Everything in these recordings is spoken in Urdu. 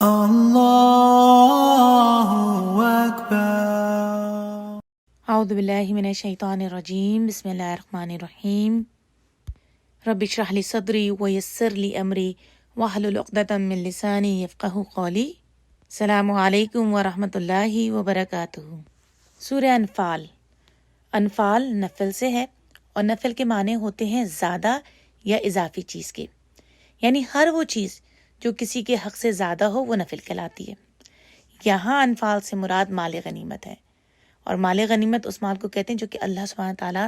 Allahu Akbar. اعوذ باللہ من الشیطان الرجیم بسم اللہ الرحمن الرحیم رب اشرح لی صدری ویسر لی امری واحلل عقدۃ من لسانی یفقہوا قولی۔ السلام علیکم ورحمۃ اللہ وبرکاتہ۔ سورہ انفال۔ انفال نفل سے ہے اور نفل کے معنی ہوتے ہیں زیادہ یا اضافی چیز کے، یعنی ہر وہ چیز جو کسی کے حق سے زیادہ ہو وہ نفل کہلاتی ہے۔ یہاں انفال سے مراد مال غنیمت ہے، اور مال غنیمت اس مال کو کہتے ہیں جو کہ اللہ سبحانہ تعالیٰ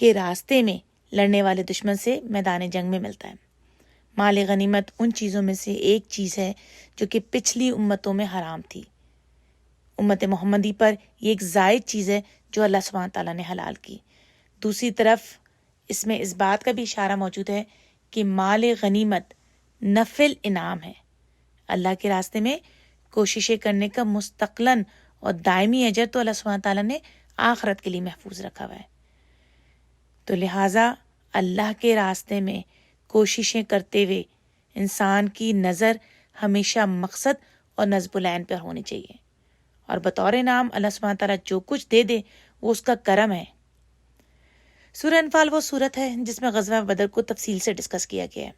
کے راستے میں لڑنے والے دشمن سے میدان جنگ میں ملتا ہے۔ مال غنیمت ان چیزوں میں سے ایک چیز ہے جو کہ پچھلی امتوں میں حرام تھی۔ امت محمدی پر یہ ایک زائد چیز ہے جو اللہ سبحانہ تعالیٰ نے حلال کی۔ دوسری طرف اس میں اس بات کا بھی اشارہ موجود ہے کہ مال غنیمت نفل انعام ہے۔ اللہ کے راستے میں کوششیں کرنے کا مستقلاً اور دائمی اجر تو اللہ سبحانہ تعالیٰ نے آخرت کے لیے محفوظ رکھا ہوا ہے۔ تو لہٰذا اللہ کے راستے میں کوششیں کرتے ہوئے انسان کی نظر ہمیشہ مقصد اور نصب العین پر ہونی چاہیے، اور بطور انعام اللہ سبحانہ تعالیٰ جو کچھ دے دے وہ اس کا کرم ہے۔ سورہ انفال وہ سورت ہے جس میں غزوہ بدر کو تفصیل سے ڈسکس کیا گیا ہے،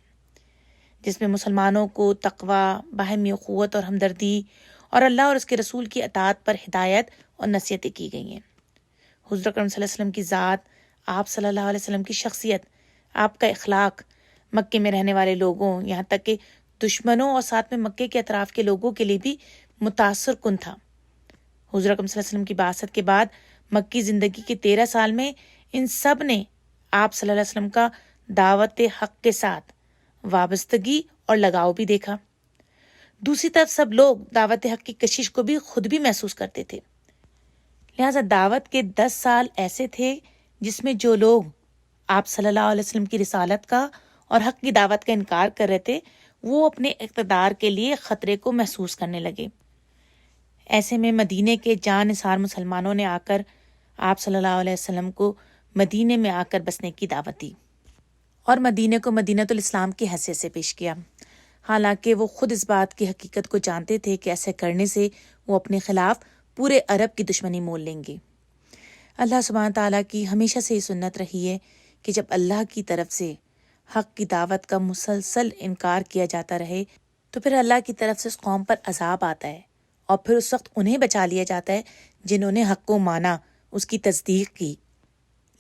جس میں مسلمانوں کو تقوی، باہمی اخوت اور ہمدردی اور اللہ اور اس کے رسول کی اطاعت پر ہدایت اور نصیحتیں کی گئی ہیں۔ حضور اکرم صلی اللہ علیہ وسلم کی ذات، آپ صلی اللہ علیہ وسلم کی شخصیت، آپ کا اخلاق مکے میں رہنے والے لوگوں، یہاں تک کہ دشمنوں اور ساتھ میں مکے کے اطراف کے لوگوں کے لیے بھی متاثر کن تھا۔ حضور اکرم صلی اللہ علیہ وسلم کی بعثت کے بعد مکی زندگی کے 13 سال میں ان سب نے آپ صلی اللہ علیہ وسلم کا دعوت حق کے ساتھ وابستگی اور لگاؤ بھی دیکھا۔ دوسری طرف سب لوگ دعوت حق کی کشش کو بھی خود بھی محسوس کرتے تھے، لہٰذا دعوت کے 10 سال ایسے تھے جس میں جو لوگ آپ صلی اللہ علیہ وسلم کی رسالت کا اور حق کی دعوت کا انکار کر رہے تھے وہ اپنے اقتدار کے لیے خطرے کو محسوس کرنے لگے۔ ایسے میں مدینے کے جان نثار مسلمانوں نے آ کر آپ صلی اللہ علیہ وسلم کو مدینے میں آ کر بسنے کی دعوت دی اور مدینے کو مدینۃ الاسلام کی حیثیت سے پیش کیا، حالانکہ وہ خود اس بات کی حقیقت کو جانتے تھے کہ ایسے کرنے سے وہ اپنے خلاف پورے عرب کی دشمنی مول لیں گے۔ اللہ سبحانہ تعالیٰ کی ہمیشہ سے یہ سنت رہی ہے کہ جب اللہ کی طرف سے حق کی دعوت کا مسلسل انکار کیا جاتا رہے تو پھر اللہ کی طرف سے اس قوم پر عذاب آتا ہے، اور پھر اس وقت انہیں بچا لیا جاتا ہے جنہوں نے حق کو مانا، اس کی تصدیق کی۔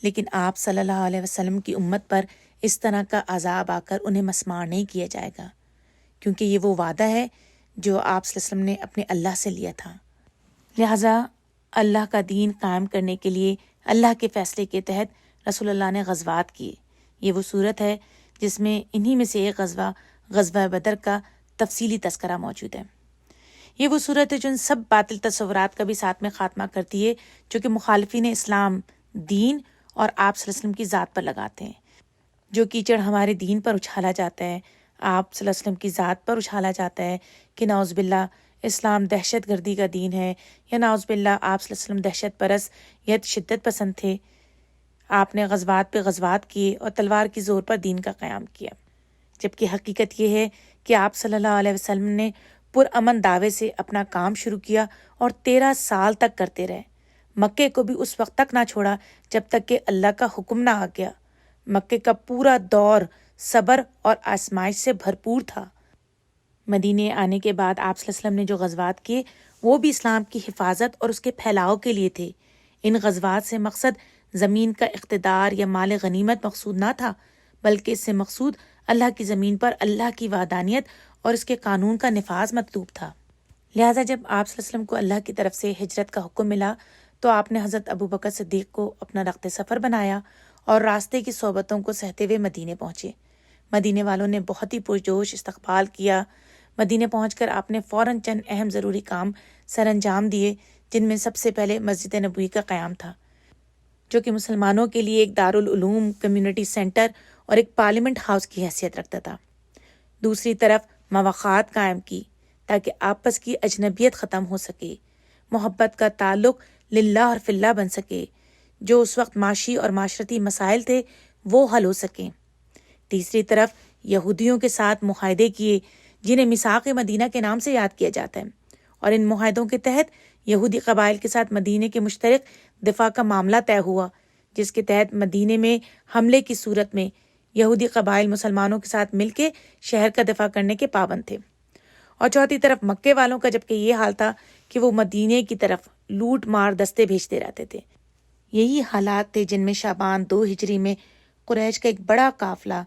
لیکن آپ صلی اللہ علیہ وسلم کی امت پر اس طرح کا عذاب آ کر انہیں مسمار نہیں کیا جائے گا، کیونکہ یہ وہ وعدہ ہے جو آپ صلی اللہ علیہ وسلم نے اپنے اللہ سے لیا تھا۔ لہٰذا اللہ کا دین قائم کرنے کے لیے اللہ کے فیصلے کے تحت رسول اللہ نے غزوات کیے۔ یہ وہ صورت ہے جس میں انہی میں سے ایک غزوہ بدر کا تفصیلی تذکرہ موجود ہے۔ یہ وہ صورت ہے جو ان سب باطل تصورات کا بھی ساتھ میں خاتمہ کرتی ہے جو کہ مخالفین اسلام، دین اور آپ صلی اللہ علیہ وسلم کی ذات پر لگاتے ہیں۔ جو کیچڑ ہمارے دین پر اچھالا جاتا ہے، آپ صلی اللہ علیہ وسلم کی ذات پر اچھالا جاتا ہے کہ نعوذ باللہ اسلام دہشت گردی کا دین ہے، یا نعوذ باللہ آپ صلی اللہ علیہ وسلم دہشت پرست یا شدت پسند تھے، آپ نے غزوات پہ غزوات کیے اور تلوار کی زور پر دین کا قیام کیا، جبکہ حقیقت یہ ہے کہ آپ صلی اللہ علیہ وسلم نے پرامن دعوے سے اپنا کام شروع کیا اور 13 سال تک کرتے رہے۔ مکے کو بھی اس وقت تک نہ چھوڑا جب تک کہ اللہ کا حکم نہ آ گیا۔ مکے کا پورا دور صبر اور آزمائش سے بھرپور تھا۔ مدینے آنے کے بعد آپ صلی اللہ علیہ وسلم نے جو غزوات کیے وہ بھی اسلام کی حفاظت اور اس کے پھیلاؤ کے لیے تھے۔ ان غزوات سے مقصد زمین کا اقتدار یا مال غنیمت مقصود نہ تھا، بلکہ اس سے مقصود اللہ کی زمین پر اللہ کی وحدانیت اور اس کے قانون کا نفاذ مطلوب تھا۔ لہٰذا جب آپ صلی اللہ علیہ وسلم کو اللہ کی طرف سے ہجرت کا حکم ملا تو آپ نے حضرت ابوبکر صدیق کو اپنا رخت سفر بنایا اور راستے کی صحبتوں کو سہتے ہوئے مدینے پہنچے۔ مدینے والوں نے بہت ہی پرجوش استقبال کیا۔ مدینے پہنچ کر آپ نے فوراً چند اہم ضروری کام سر انجام دیے، جن میں سب سے پہلے مسجد نبوی کا قیام تھا، جو کہ مسلمانوں کے لیے ایک دارالعلوم، کمیونٹی سینٹر اور ایک پارلیمنٹ ہاؤس کی حیثیت رکھتا تھا۔ دوسری طرف مواخات قائم کی تاکہ آپس کی اجنبیت ختم ہو سکے، محبت کا تعلق للہ اور فی اللہ بن سکے، جو اس وقت معاشی اور معاشرتی مسائل تھے وہ حل ہو سکیں۔ تیسری طرف یہودیوں کے ساتھ معاہدے کیے جنہیں میثاق مدینہ کے نام سے یاد کیا جاتا ہے، اور ان معاہدوں کے تحت یہودی قبائل کے ساتھ مدینے کے مشترک دفاع کا معاملہ طے ہوا، جس کے تحت مدینے میں حملے کی صورت میں یہودی قبائل مسلمانوں کے ساتھ مل کے شہر کا دفاع کرنے کے پابند تھے، اور چوتھی طرف مکے والوں کا جبکہ یہ حال تھا کہ وہ مدینے کی طرف لوٹ مار دستے بھیجتے رہتے تھے۔ یہی حالات تھے جن میں شعبان 2 ہجری میں قریش کا ایک بڑا قافلہ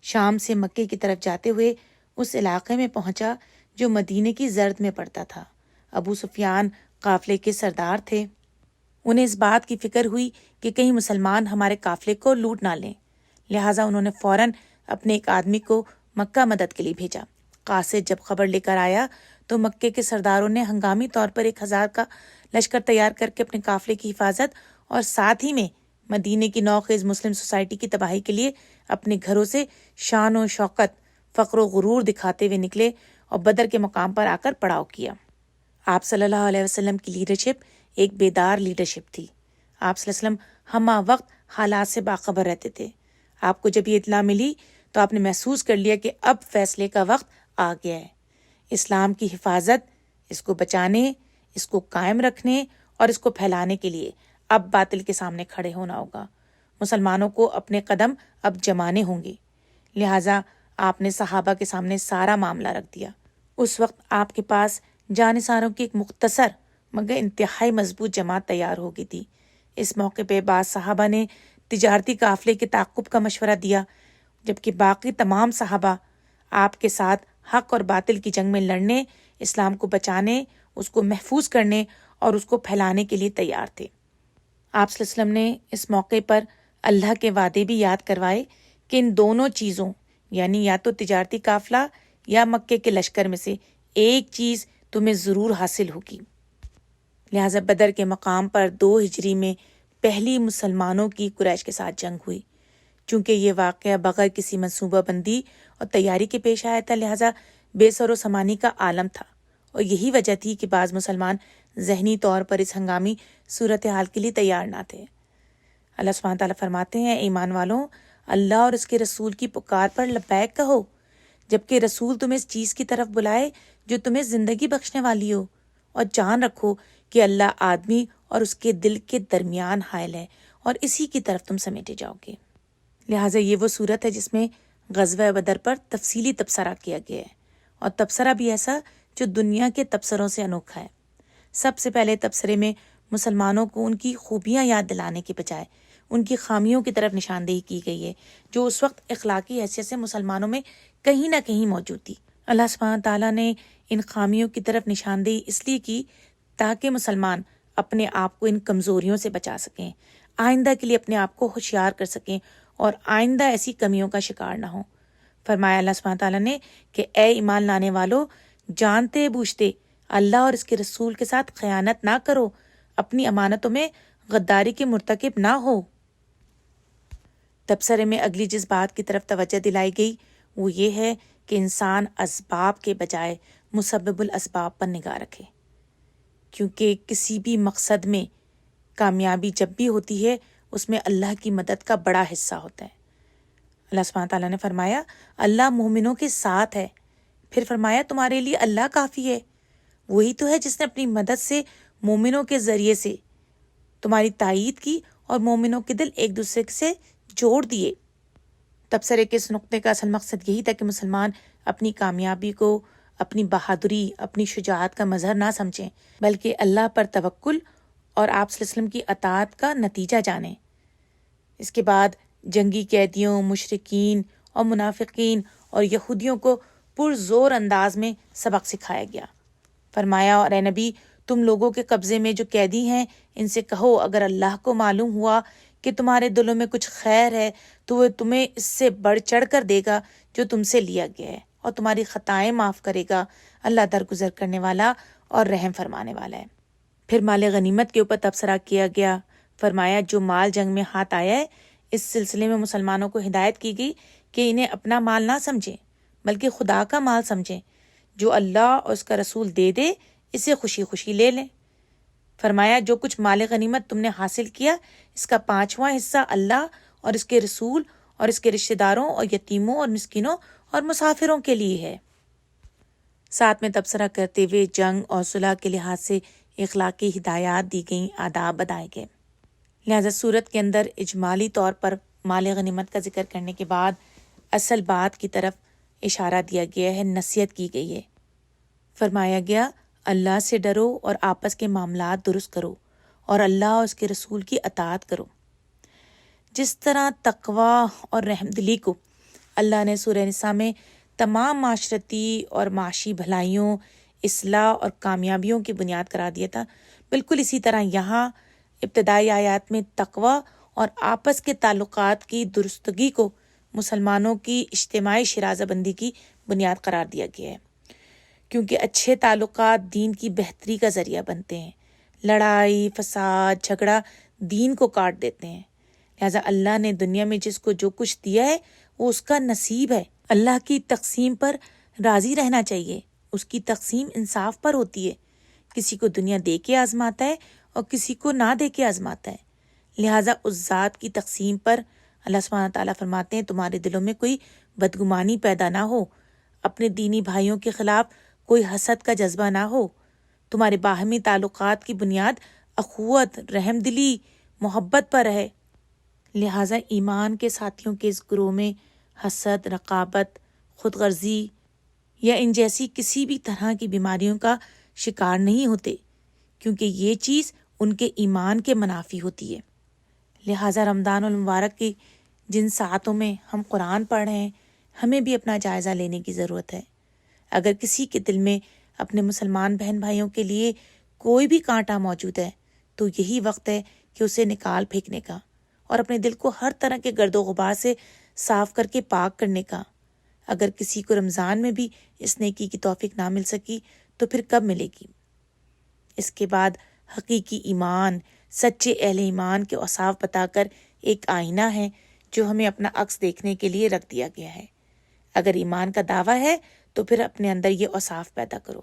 شام سے مکے کی طرف جاتے ہوئے اس علاقے میں پہنچا جو مدینے کی زرد میں پڑتا تھا۔ ابو سفیان قافلے کے سردار تھے۔ انہیں اس بات کی فکر ہوئی کہ کہیں مسلمان ہمارے قافلے کو لوٹ نہ لیں، لہٰذا انہوں نے فوراً اپنے ایک آدمی کو مکہ مدد کے لیے بھیجا۔ قاصد جب خبر لے کر آیا تو مکے کے سرداروں نے ہنگامی طور پر 1000 کا لشکر تیار کر کے اپنے قافلے کی حفاظت اور ساتھ ہی میں مدینے کی نوخیز مسلم سوسائٹی کی تباہی کے لیے اپنے گھروں سے شان و شوکت، فخر و غرور دکھاتے ہوئے نکلے اور بدر کے مقام پر آ کر پڑاؤ کیا۔ آپ صلی اللہ علیہ وسلم کی لیڈرشپ ایک بیدار لیڈرشپ تھی۔ آپ صلی اللہ علیہ وسلم ہمہ وقت حالات سے باخبر رہتے تھے۔ آپ کو جب یہ اطلاع ملی تو آپ نے محسوس کر لیا کہ اب فیصلے کا وقت آ گیا ہے۔ اسلام کی حفاظت، اس کو بچانے، اس کو قائم رکھنے اور اس کو پھیلانے کے لیے اب باطل کے سامنے کھڑے ہونا ہوگا۔ مسلمانوں کو اپنے قدم اب جمانے ہوں گے۔ لہٰذا آپ نے صحابہ کے سامنے سارا معاملہ رکھ دیا۔ اس وقت آپ کے پاس جانثاروں کی ایک مختصر مگر انتہائی مضبوط جماعت تیار ہو گئی تھی۔ اس موقع پہ بعض صحابہ نے تجارتی قافلے کے تعاقب کا مشورہ دیا، جبکہ باقی تمام صحابہ آپ کے ساتھ حق اور باطل کی جنگ میں لڑنے، اسلام کو بچانے، اس کو محفوظ کرنے اور اس کو پھیلانے کے لیے تیار تھے۔ آپ صلی اللہ علیہ وسلم نے اس موقع پر اللہ کے وعدے بھی یاد کروائے کہ ان دونوں چیزوں یعنی یا تو تجارتی قافلہ یا مکے کے لشکر میں سے ایک چیز تمہیں ضرور حاصل ہوگی۔ لہٰذا بدر کے مقام پر 2 ہجری میں پہلی مسلمانوں کی قریش کے ساتھ جنگ ہوئی۔ چونکہ یہ واقعہ بغیر کسی منصوبہ بندی اور تیاری کے پیش آیا تھا، لہٰذا بے سر و سامانی کا عالم تھا، اور یہی وجہ تھی کہ بعض مسلمان ذہنی طور پر اس ہنگامی صورتحال کے لیے تیار نہ تھے۔ اللہ سبحانہ تعالیٰ فرماتے ہیں، ایمان والوں، اللہ اور اس کے رسول کی پکار پر لبیک کہو، جبکہ رسول تمہیں اس چیز کی طرف بلائے جو تمہیں زندگی بخشنے والی ہو، اور جان رکھو کہ اللہ آدمی اور اس کے دل کے درمیان حائل ہے اور اسی کی طرف تم سمیٹے جاؤ گے۔ لہٰذا یہ وہ صورت ہے جس میں غزوہ بدر پر تفصیلی تبصرہ کیا گیا ہے، اور تبصرہ بھی ایسا جو دنیا کے تبصروں سے انوکھا ہے۔ سب سے پہلے تبصرے میں مسلمانوں کو ان کی خوبیاں یاد دلانے کے بجائے ان کی خامیوں کی طرف نشاندہی کی گئی ہے، جو اس وقت اخلاقی حیثیت سے مسلمانوں میں کہیں نہ کہیں موجود تھی۔ اللہ سبحانہ تعالیٰ نے ان خامیوں کی طرف نشاندہی اس لیے کی تاکہ مسلمان اپنے آپ کو ان کمزوریوں سے بچا سکیں، آئندہ کے لیے اپنے آپ کو ہوشیار کر سکیں اور آئندہ ایسی کمیوں کا شکار نہ ہوں۔ فرمایا اللہ سبحانہ تعالیٰ نے کہ اے ایمان لانے والو، جانتے بوجھتے اللہ اور اس کے رسول کے ساتھ خیانت نہ کرو، اپنی امانتوں میں غداری کے مرتکب نہ ہو۔ تبصرے میں اگلی جس بات کی طرف توجہ دلائی گئی وہ یہ ہے کہ انسان اسباب کے بجائے مسبب الاسباب پر نگاہ رکھے، کیونکہ کسی بھی مقصد میں کامیابی جب بھی ہوتی ہے اس میں اللہ کی مدد کا بڑا حصہ ہوتا ہے۔ اللہ سبحانہ تعالیٰ نے فرمایا اللہ مومنوں کے ساتھ ہے، پھر فرمایا تمہارے لیے اللہ کافی ہے۔ وہی تو ہے جس نے اپنی مدد سے مومنوں کے ذریعے سے تمہاری تائید کی اور مومنوں کے دل ایک دوسرے سے جوڑ دیے۔ تبصرے کے اس نقطے کا اصل مقصد یہی تھا کہ مسلمان اپنی کامیابی کو اپنی بہادری، اپنی شجاعت کا مظہر نہ سمجھیں، بلکہ اللہ پر توکل اور آپ صلی اللہ علیہ وسلم کی اطاعت کا نتیجہ جانیں۔ اس کے بعد جنگی قیدیوں، مشرکین اور منافقین اور یہودیوں کو پرزور انداز میں سبق سکھایا گیا۔ فرمایا اور اے نبی، تم لوگوں کے قبضے میں جو قیدی ہیں ان سے کہو اگر اللہ کو معلوم ہوا کہ تمہارے دلوں میں کچھ خیر ہے تو وہ تمہیں اس سے بڑھ چڑھ کر دے گا جو تم سے لیا گیا ہے، اور تمہاری خطائیں معاف کرے گا۔ اللہ درگزر کرنے والا اور رحم فرمانے والا ہے۔ پھر مال غنیمت کے اوپر تبصرہ کیا گیا۔ فرمایا جو مال جنگ میں ہاتھ آیا ہے اس سلسلے میں مسلمانوں کو ہدایت کی گئی کہ انہیں اپنا مال نہ سمجھیں بلکہ خدا کا مال سمجھیں، جو اللہ اور اس کا رسول دے دے اسے خوشی خوشی لے لیں۔ فرمایا جو کچھ مال غنیمت تم نے حاصل کیا اس کا 5واں حصہ اللہ اور اس کے رسول اور اس کے رشتہ داروں اور یتیموں اور مسکینوں اور مسافروں کے لیے ہے۔ ساتھ میں تبصرہ کرتے ہوئے جنگ اور صلح کے لحاظ سے اخلاقی ہدایات دی گئیں، آداب بتائے گئے۔ لہٰذا سورت کے اندر اجمالی طور پر مال غنیمت کا ذکر کرنے کے بعد اصل بات کی طرف اشارہ دیا گیا ہے، نصیحت کی گئی ہے۔ فرمایا گیا اللہ سے ڈرو اور آپس کے معاملات درست کرو اور اللہ اور اس کے رسول کی اطاعت کرو۔ جس طرح تقوی اور رحم دلی کو اللہ نے سورہ نساء میں تمام معاشرتی اور معاشی بھلائیوں، اصلاح اور کامیابیوں کی بنیاد قرار دیا تھا، بالکل اسی طرح یہاں ابتدائی آیات میں تقوی اور آپس کے تعلقات کی درستگی کو مسلمانوں کی اجتماعی شرازہ بندی کی بنیاد قرار دیا گیا ہے، کیونکہ اچھے تعلقات دین کی بہتری کا ذریعہ بنتے ہیں۔ لڑائی، فساد، جھگڑا دین کو کاٹ دیتے ہیں۔ لہٰذا اللہ نے دنیا میں جس کو جو کچھ دیا ہے وہ اس کا نصیب ہے۔ اللہ کی تقسیم پر راضی رہنا چاہیے، اس کی تقسیم انصاف پر ہوتی ہے۔ کسی کو دنیا دے کے آزماتا ہے اور کسی کو نہ دے کے آزماتا ہے۔ لہٰذا اس ذات کی تقسیم پر اللہ سبحانہ تعالیٰ فرماتے ہیں تمہارے دلوں میں کوئی بدگمانی پیدا نہ ہو، اپنے دینی بھائیوں کے خلاف کوئی حسد کا جذبہ نہ ہو، تمہارے باہمی تعلقات کی بنیاد اخوت، رحم دلی، محبت پر ہے۔ لہٰذا ایمان کے ساتھیوں کے اس گروہ میں حسد، رقابت، خود غرضی یا ان جیسی کسی بھی طرح کی بیماریوں کا شکار نہیں ہوتے، کیونکہ یہ چیز ان کے ایمان کے منافی ہوتی ہے۔ لہٰذا رمضان المبارک کی جن ساعتوں میں ہم قرآن پڑھ رہے ہیں، ہمیں بھی اپنا جائزہ لینے کی ضرورت ہے۔ اگر کسی کے دل میں اپنے مسلمان بہن بھائیوں کے لیے کوئی بھی کانٹا موجود ہے تو یہی وقت ہے کہ اسے نکال پھینکنے کا اور اپنے دل کو ہر طرح کے گرد و غبار سے صاف کر کے پاک کرنے کا۔ اگر کسی کو رمضان میں بھی اس نیکی کی توفیق نہ مل سکی تو پھر کب ملے گی؟ اس کے بعد حقیقی ایمان، سچے اہل ایمان کے اوصاف بتا کر ایک آئینہ ہے جو ہمیں اپنا عکس دیکھنے کے لیے رکھ دیا گیا ہے۔ اگر ایمان کا دعویٰ ہے تو پھر اپنے اندر یہ اوصاف پیدا کرو۔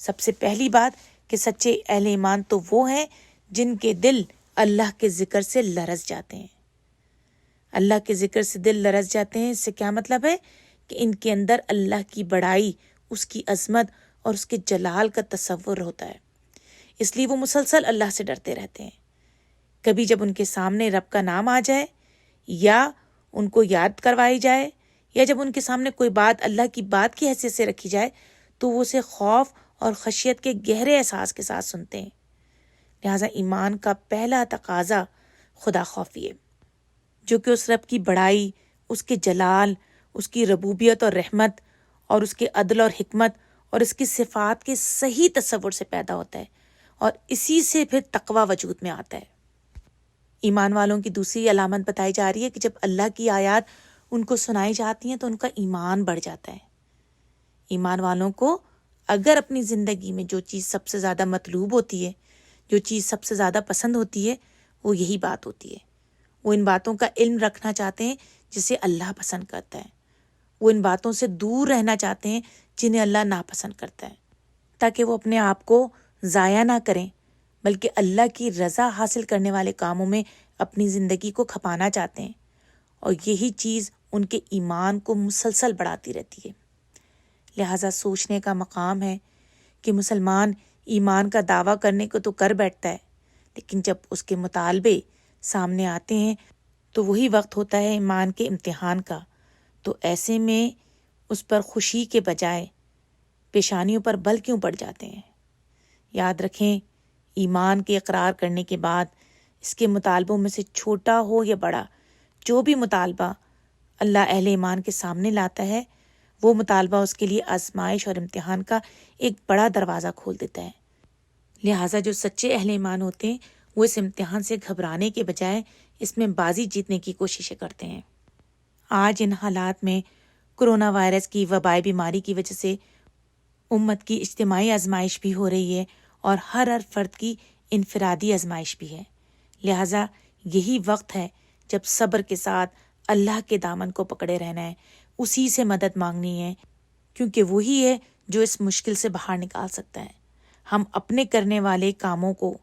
سب سے پہلی بات کہ سچے اہل ایمان تو وہ ہیں جن کے دل اللہ کے ذکر سے لرز جاتے ہیں۔ اللہ کے ذکر سے دل لرز جاتے ہیں، اس سے کیا مطلب ہے کہ ان کے اندر اللہ کی بڑائی، اس کی عظمت اور اس کے جلال کا تصور ہوتا ہے، اس لیے وہ مسلسل اللہ سے ڈرتے رہتے ہیں۔ کبھی جب ان کے سامنے رب کا نام آ جائے یا ان کو یاد کروائی جائے یا جب ان کے سامنے کوئی بات اللہ کی بات کی حیثیت سے رکھی جائے تو وہ اسے خوف اور خشیت کے گہرے احساس کے ساتھ سنتے ہیں۔ لہٰذا ایمان کا پہلا تقاضا خدا خوفی ہے، جو کہ اس رب کی بڑائی، اس کے جلال، اس کی ربوبیت اور رحمت اور اس کے عدل اور حکمت اور اس کی صفات کے صحیح تصور سے پیدا ہوتا ہے، اور اسی سے پھر تقوی وجود میں آتا ہے۔ ایمان والوں کی دوسری علامت بتائی جا رہی ہے کہ جب اللہ کی آیات ان کو سنائی جاتی ہیں تو ان کا ایمان بڑھ جاتا ہے۔ ایمان والوں کو اگر اپنی زندگی میں جو چیز سب سے زیادہ مطلوب ہوتی ہے، جو چیز سب سے زیادہ پسند ہوتی ہے، وہ یہی بات ہوتی ہے۔ وہ ان باتوں کا علم رکھنا چاہتے ہیں جسے اللہ پسند کرتا ہے، وہ ان باتوں سے دور رہنا چاہتے ہیں جنہیں اللہ ناپسند کرتا ہے، تاکہ وہ اپنے آپ کو ضائع نہ کریں بلکہ اللہ کی رضا حاصل کرنے والے کاموں میں اپنی زندگی کو کھپانا چاہتے ہیں، اور یہی چیز ان کے ایمان کو مسلسل بڑھاتی رہتی ہے۔ لہٰذا سوچنے کا مقام ہے کہ مسلمان ایمان کا دعویٰ کرنے کو تو کر بیٹھتا ہے، لیکن جب اس کے مطالبے سامنے آتے ہیں تو وہی وقت ہوتا ہے ایمان کے امتحان کا، تو ایسے میں اس پر خوشی کے بجائے پیشانیوں پر بل کیوں پڑ جاتے ہیں؟ یاد رکھیں، ایمان کے اقرار کرنے کے بعد اس کے مطالبوں میں سے چھوٹا ہو یا بڑا، جو بھی مطالبہ اللہ اہل ایمان کے سامنے لاتا ہے وہ مطالبہ اس کے لیے آزمائش اور امتحان کا ایک بڑا دروازہ کھول دیتا ہے۔ لہٰذا جو سچے اہل ایمان ہوتے ہیں وہ اس امتحان سے گھبرانے کے بجائے اس میں بازی جیتنے کی کوششیں کرتے ہیں۔ آج ان حالات میں کرونا وائرس کی وبائی بیماری کی وجہ سے امت کی اجتماعی آزمائش بھی ہو رہی ہے اور ہر فرد کی انفرادی آزمائش بھی ہے۔ لہٰذا یہی وقت ہے جب صبر کے ساتھ اللہ کے دامن کو پکڑے رہنا ہے، اسی سے مدد مانگنی ہے، کیونکہ وہی ہے جو اس مشکل سے باہر نکال سکتا ہے۔ ہم اپنے کرنے والے کاموں کو،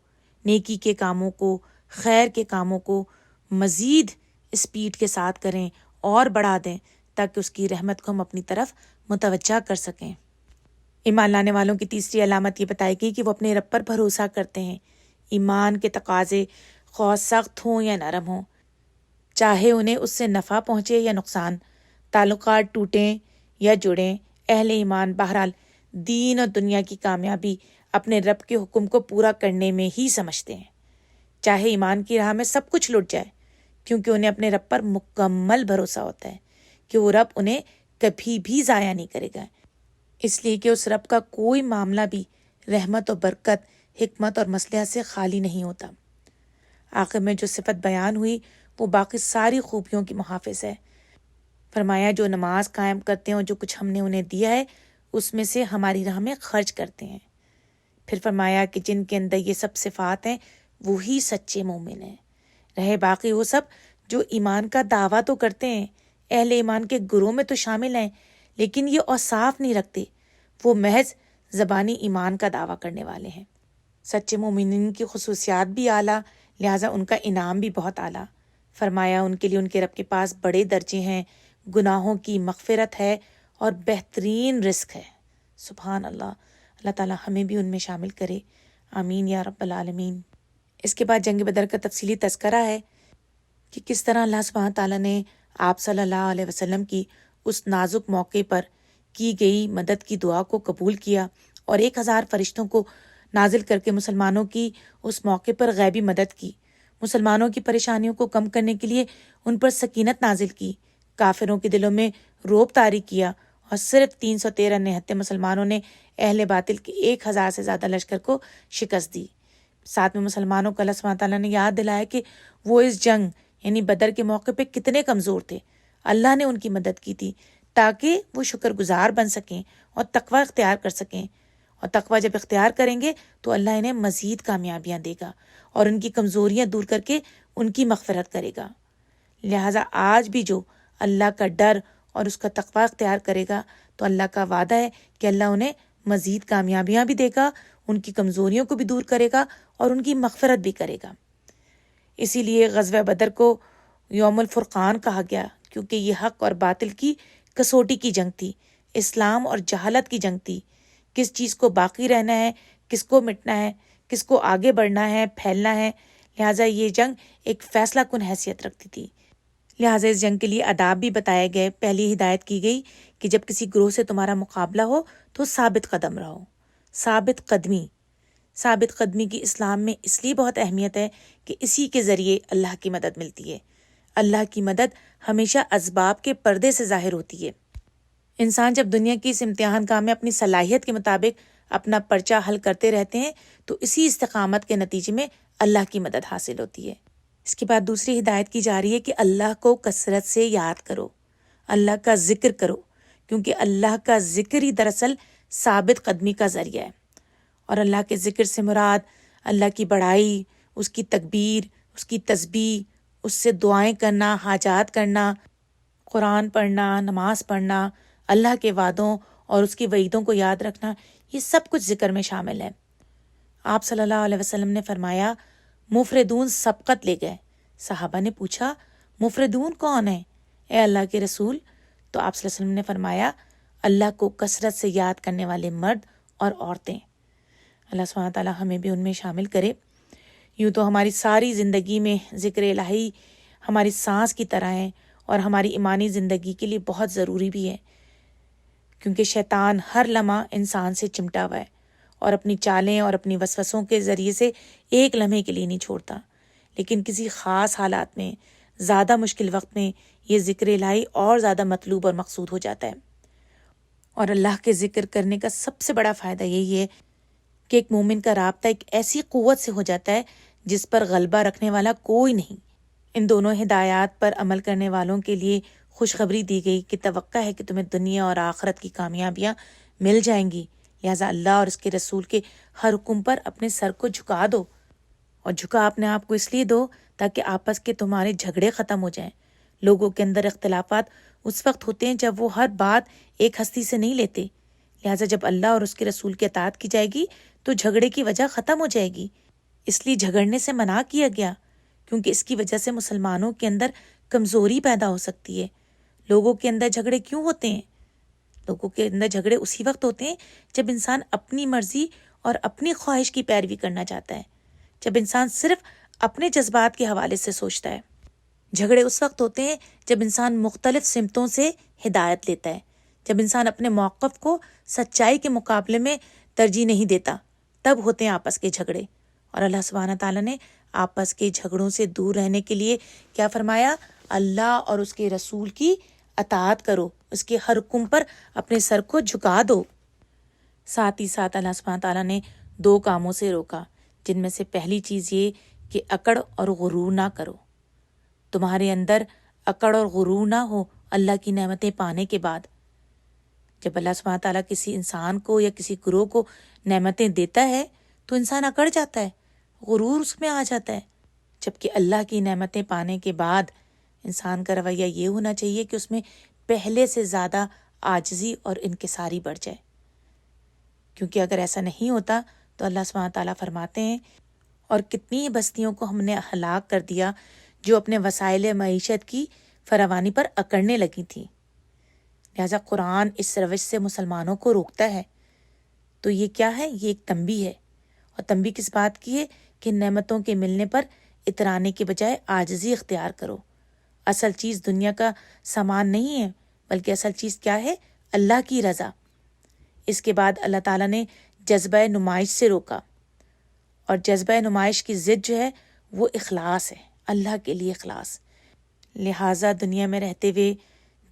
نیکی کے کاموں کو، خیر کے کاموں کو مزید اسپیڈ کے ساتھ کریں اور بڑھا دیں تاکہ اس کی رحمت کو ہم اپنی طرف متوجہ کر سکیں۔ ایمان لانے والوں کی تیسری علامت یہ بتائی گئی کہ وہ اپنے رب پر بھروسہ کرتے ہیں۔ ایمان کے تقاضے خواہ سخت ہوں یا نرم ہوں، چاہے انہیں اس سے نفع پہنچے یا نقصان، تعلقات ٹوٹیں یا جڑیں، اہل ایمان بہرحال دین اور دنیا کی کامیابی اپنے رب کے حکم کو پورا کرنے میں ہی سمجھتے ہیں، چاہے ایمان کی راہ میں سب کچھ لٹ جائے، کیونکہ انہیں اپنے رب پر مکمل بھروسہ ہوتا ہے کہ وہ رب انہیں کبھی بھی ضائع نہیں کرے گا، اس لیے کہ اس رب کا کوئی معاملہ بھی رحمت و برکت، حکمت اور مصلحت سے خالی نہیں ہوتا۔ آخر میں جو صفت بیان ہوئی وہ باقی ساری خوبیوں کی محافظ ہے۔ فرمایا جو نماز قائم کرتے ہیں اور جو کچھ ہم نے انہیں دیا ہے اس میں سے ہماری راہ میں خرچ کرتے ہیں۔ پھر فرمایا کہ جن کے اندر یہ سب صفات ہیں وہی سچے مومن ہیں۔ رہے باقی وہ سب جو ایمان کا دعویٰ تو کرتے ہیں، اہل ایمان کے گروہ میں تو شامل ہیں، لیکن یہ اوصاف نہیں رکھتے، وہ محض زبانی ایمان کا دعویٰ کرنے والے ہیں۔ سچے مومنین کی خصوصیات بھی اعلیٰ، لہٰذا ان کا انعام بھی بہت اعلیٰ۔ فرمایا ان کے لیے ان کے رب کے پاس بڑے درجے ہیں، گناہوں کی مغفرت ہے اور بہترین رزق ہے۔ سبحان اللہ، اللہ تعالیٰ ہمیں بھی ان میں شامل کرے، آمین یا رب العالمین۔ اس کے بعد جنگ بدر کا تفصیلی تذکرہ ہے کہ کس طرح اللہ سبحانہ تعالیٰ نے آپ صلی اللہ علیہ وسلم کی اس نازک موقع پر کی گئی مدد کی دعا کو قبول کیا اور 1000 فرشتوں کو نازل کر کے مسلمانوں کی اس موقع پر غیبی مدد کی، مسلمانوں کی پریشانیوں کو کم کرنے کے لیے ان پر سکینت نازل کی، کافروں کے دلوں میں رعب طاری کیا اور صرف 313 نہتے مسلمانوں نے اہل باطل کے 1000 سے زیادہ لشکر کو شکست دی۔ ساتھ میں مسلمانوں کو اللہ سبحانہ تعالیٰ نے یاد دلایا کہ وہ اس جنگ یعنی بدر کے موقع پہ کتنے کمزور تھے، اللہ نے ان کی مدد کی تھی تاکہ وہ شکر گزار بن سکیں اور تقوی اختیار کر سکیں، اور تقوی جب اختیار کریں گے تو اللہ انہیں مزید کامیابیاں دے گا اور ان کی کمزوریاں دور کر کے ان کی مغفرت کرے گا۔ لہٰذا آج بھی جو اللہ کا ڈر اور اس کا تقوی اختیار کرے گا تو اللہ کا وعدہ ہے کہ اللہ انہیں مزید کامیابیاں بھی دے گا، ان کی کمزوریوں کو بھی دور کرے گا اور ان کی مغفرت بھی کرے گا۔ اسی لیے غزوہ بدر کو یوم الفرقان کہا گیا، کیونکہ یہ حق اور باطل کی کسوٹی کی جنگ تھی، اسلام اور جہالت کی جنگ تھی، کس چیز کو باقی رہنا ہے، کس کو مٹنا ہے، کس کو آگے بڑھنا ہے، پھیلنا ہے۔ لہٰذا یہ جنگ ایک فیصلہ کن حیثیت رکھتی تھی۔ لہٰذا اس جنگ کے لیے آداب بھی بتائے گئے۔ پہلی ہدایت کی گئی کہ جب کسی گروہ سے تمہارا مقابلہ ہو تو ثابت قدم رہو۔ ثابت قدمی کی اسلام میں اس لیے بہت اہمیت ہے کہ اسی کے ذریعے اللہ کی مدد ملتی ہے۔ اللہ کی مدد ہمیشہ اسباب کے پردے سے ظاہر ہوتی ہے۔ انسان جب دنیا کی اس امتحان گاہ میں اپنی صلاحیت کے مطابق اپنا پرچہ حل کرتے رہتے ہیں تو اسی استقامت کے نتیجے میں اللہ کی مدد حاصل ہوتی ہے۔ اس کے بعد دوسری ہدایت کی جا رہی ہے کہ اللہ کو کثرت سے یاد کرو، اللہ کا ذکر کرو، کیونکہ اللہ کا ذکر ہی دراصل ثابت قدمی کا ذریعہ ہے۔ اور اللہ کے ذکر سے مراد اللہ کی بڑائی، اس کی تکبیر، اس کی تسبیح، اس سے دعائیں کرنا، حاجات کرنا، قرآن پڑھنا، نماز پڑھنا، اللہ کے وعدوں اور اس کی وعیدوں کو یاد رکھنا، یہ سب کچھ ذکر میں شامل ہے۔ آپ صلی اللہ علیہ وسلم نے فرمایا مفردون سبقت لے گئے۔ صحابہ نے پوچھا مفردون کون ہیں اے اللہ کے رسول؟ تو آپ صلی اللہ علیہ وسلم نے فرمایا اللہ کو کثرت سے یاد کرنے والے مرد اور عورتیں۔ اللہ سبحانہ تعالیٰ ہمیں بھی ان میں شامل کرے۔ یوں تو ہماری ساری زندگی میں ذکر الہی ہماری سانس کی طرح ہے اور ہماری ایمانی زندگی کے لیے بہت ضروری بھی ہے، کیونکہ شیطان ہر لمحہ انسان سے چمٹا ہوا ہے اور اپنی چالیں اور اپنی وسوسوں کے ذریعے سے ایک لمحے کے لیے نہیں چھوڑتا، لیکن کسی خاص حالات میں، زیادہ مشکل وقت میں یہ ذکر الہی اور زیادہ مطلوب اور مقصود ہو جاتا ہے۔ اور اللہ کے ذکر کرنے کا سب سے بڑا فائدہ یہی ہے کہ ایک مومن کا رابطہ ایک ایسی قوت سے ہو جاتا ہے جس پر غلبہ رکھنے والا کوئی نہیں۔ ان دونوں ہدایات پر عمل کرنے والوں کے لیے خوشخبری دی گئی کہ توقع ہے کہ تمہیں دنیا اور آخرت کی کامیابیاں مل جائیں گی، لہٰذا اللہ اور اس کے رسول کے ہر حکم پر اپنے سر کو جھکا دو، اور جھکا اپنے آپ کو اس لیے دو تاکہ آپس کے تمہارے جھگڑے ختم ہو جائیں۔ لوگوں کے اندر اختلافات اس وقت ہوتے ہیں جب وہ ہر بات ایک ہستی سے نہیں لیتے، لہٰذا جب اللہ اور اس کے رسول کی اطاعت کی جائے گی تو جھگڑے کی وجہ ختم ہو جائے گی۔ اس لیے جھگڑنے سے منع کیا گیا، کیونکہ اس کی وجہ سے مسلمانوں کے اندر کمزوری پیدا ہو سکتی ہے۔ لوگوں کے اندر جھگڑے کیوں ہوتے ہیں؟ لوگوں کے اندر جھگڑے اسی وقت ہوتے ہیں جب انسان اپنی مرضی اور اپنی خواہش کی پیروی کرنا چاہتا ہے، جب انسان صرف اپنے جذبات کے حوالے سے سوچتا ہے۔ جھگڑے اس وقت ہوتے ہیں جب انسان مختلف سمتوں سے ہدایت لیتا ہے، جب انسان اپنے موقف کو سچائی کے مقابلے میں ترجیح نہیں دیتا، تب ہوتے ہیں آپس کے جھگڑے۔ اور اللہ سبحانہ تعالیٰ نے آپس کے جھگڑوں سے دور رہنے کے لیے کیا فرمایا؟ اللہ اور اس کے رسول کی اطاعت کرو، اس کے ہر حکم پر اپنے سر کو جھکا دو۔ ساتھ ہی ساتھ اللہ سبحانہ تعالیٰ نے 2 کاموں سے روکا، جن میں سے پہلی چیز یہ کہ اکڑ اور غرور نہ کرو۔ تمہارے اندر اکڑ اور غرور نہ ہو اللہ کی نعمتیں پانے کے بعد۔ جب اللہ سبحانہ تعالیٰ کسی انسان کو یا کسی گروہ کو نعمتیں دیتا ہے تو انسان اکڑ جاتا ہے، غرور اس میں آ جاتا ہے، جبکہ اللہ کی نعمتیں پانے کے بعد انسان کا رویہ یہ ہونا چاہیے کہ اس میں پہلے سے زیادہ عاجزی اور انکساری بڑھ جائے، کیونکہ اگر ایسا نہیں ہوتا تو اللہ سبحانہ تعالیٰ فرماتے ہیں اور کتنی بستیوں کو ہم نے ہلاک کر دیا جو اپنے وسائل معیشت کی فراوانی پر اکڑنے لگی تھیں۔ لہذا قرآن اس روش سے مسلمانوں کو روکتا ہے۔ تو یہ کیا ہے؟ یہ ایک تنبیہ ہے، اور تنبیہ کس بات کی ہے؟ کہ نعمتوں کے ملنے پر اترانے کے بجائے عاجزی اختیار کرو۔ اصل چیز دنیا کا سامان نہیں ہے، بلکہ اصل چیز کیا ہے؟ اللہ کی رضا۔ اس کے بعد اللہ تعالیٰ نے جذبہ نمائش سے روکا، اور جذبہ نمائش کی ضد جو ہے وہ اخلاص ہے، اللہ کے لیے اخلاص۔ لہٰذا دنیا میں رہتے ہوئے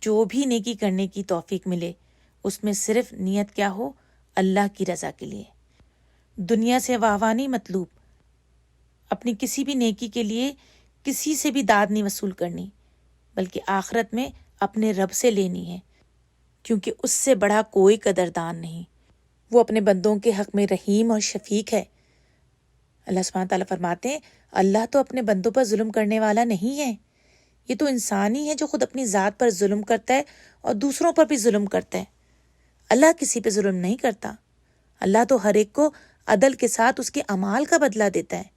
جو بھی نیکی کرنے کی توفیق ملے اس میں صرف نیت کیا ہو؟ اللہ کی رضا کے لیے۔ دنیا سے واہ نہیں مطلوب، اپنی کسی بھی نیکی کے لیے کسی سے بھی داد نہیں وصول کرنی، بلکہ آخرت میں اپنے رب سے لینی ہے، کیونکہ اس سے بڑا کوئی قدردان نہیں۔ وہ اپنے بندوں کے حق میں رحیم اور شفیق ہے۔ اللہ سبحانہ تعالیٰ فرماتے ہیں اللہ تو اپنے بندوں پر ظلم کرنے والا نہیں ہے، یہ تو انسان ہی ہے جو خود اپنی ذات پر ظلم کرتا ہے اور دوسروں پر بھی ظلم کرتا ہے۔ اللہ کسی پہ ظلم نہیں کرتا، اللہ تو ہر ایک کو عدل کے ساتھ اس کے اعمال کا بدلہ دیتا ہے۔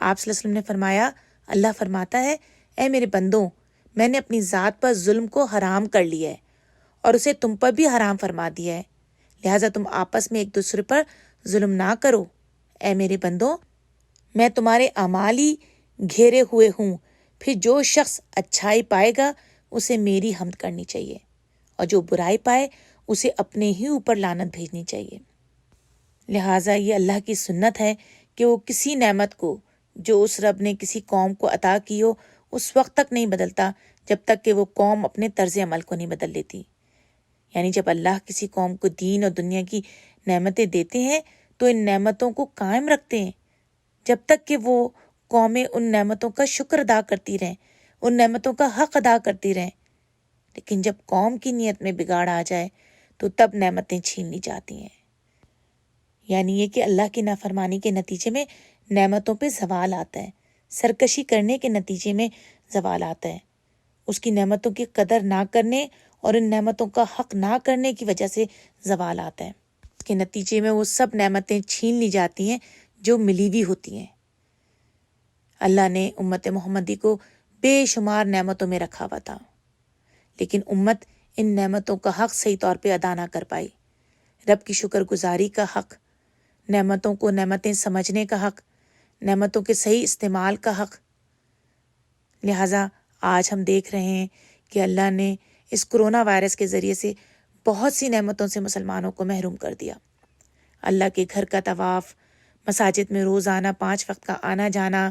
آپ صلی اللہ علیہ وسلم نے فرمایا، اللہ فرماتا ہے اے میرے بندوں، میں نے اپنی ذات پر ظلم کو حرام کر لیا ہے اور اسے تم پر بھی حرام فرما دیا ہے، لہٰذا تم آپس میں ایک دوسرے پر ظلم نہ کرو۔ اے میرے بندوں، میں تمہارے اعمال ہی گھیرے ہوئے ہوں، پھر جو شخص اچھائی پائے گا اسے میری حمد کرنی چاہیے، اور جو برائی پائے اسے اپنے ہی اوپر لعنت بھیجنی چاہیے۔ لہٰذا یہ اللہ کی سنت ہے کہ وہ کسی نعمت کو جو اس رب نے کسی قوم کو عطا کی ہو اس وقت تک نہیں بدلتا جب تک کہ وہ قوم اپنے طرز عمل کو نہیں بدل لیتی۔ یعنی جب اللہ کسی قوم کو دین اور دنیا کی نعمتیں دیتے ہیں تو ان نعمتوں کو قائم رکھتے ہیں جب تک کہ وہ قومیں ان نعمتوں کا شکر ادا کرتی رہیں، ان نعمتوں کا حق ادا کرتی رہیں۔ لیکن جب قوم کی نیت میں بگاڑ آ جائے تو تب نعمتیں چھین لی جاتی ہیں۔ یعنی یہ کہ اللہ کی نافرمانی کے نتیجے میں نعمتوں پہ زوال آتا ہے، سرکشی کرنے کے نتیجے میں زوال آتا ہے، اس کی نعمتوں کی قدر نہ کرنے اور ان نعمتوں کا حق نہ کرنے کی وجہ سے زوال آتا ہے۔ اس کے نتیجے میں وہ سب نعمتیں چھین لی جاتی ہیں جو ملی ہوئی ہوتی ہیں۔ اللہ نے امت محمدی کو بے شمار نعمتوں میں رکھا ہوا تھا، لیکن امت ان نعمتوں کا حق صحیح طور پہ ادا نہ کر پائی۔ رب کی شکر گزاری کا حق، نعمتوں کو نعمتیں سمجھنے کا حق، نعمتوں کے صحیح استعمال کا حق۔ لہٰذا آج ہم دیکھ رہے ہیں کہ اللہ نے اس کرونا وائرس کے ذریعے سے بہت سی نعمتوں سے مسلمانوں کو محروم کر دیا۔ اللہ کے گھر کا طواف، مساجد میں روزانہ 5 وقت کا آنا جانا،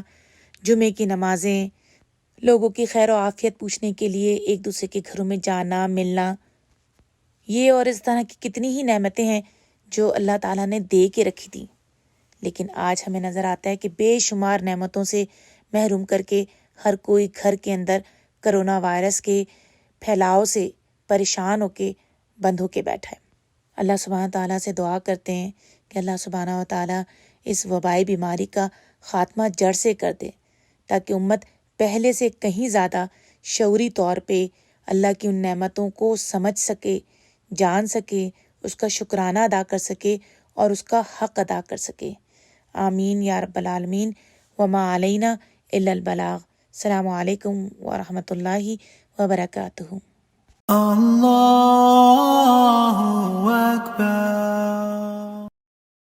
جمعے کی نمازیں، لوگوں کی خیر و عافیت پوچھنے کے لیے ایک دوسرے کے گھروں میں جانا ملنا، یہ اور اس طرح کی کتنی ہی نعمتیں ہیں جو اللہ تعالیٰ نے دے کے رکھی تھی، لیکن آج ہمیں نظر آتا ہے کہ بے شمار نعمتوں سے محروم کر کے ہر کوئی گھر کے اندر کرونا وائرس کے پھیلاؤ سے پریشان ہو کے بند ہو کے بیٹھا ہے۔ اللہ سبحانہ تعالیٰ سے دعا کرتے ہیں کہ اللہ سبحانہ و تعالیٰ اس وبائی بیماری کا خاتمہ جڑ سے کر دے، تاکہ امت پہلے سے کہیں زیادہ شعوری طور پہ اللہ کی ان نعمتوں کو سمجھ سکے، جان سکے، اس کا شکرانہ ادا کر سکے اور اس کا حق ادا کر سکے۔ آمین یا رب العالمین۔ وما علینا الا البلاغ۔ السلام علیکم ورحمۃ اللہ وبرکاتہ۔ الله أكبر.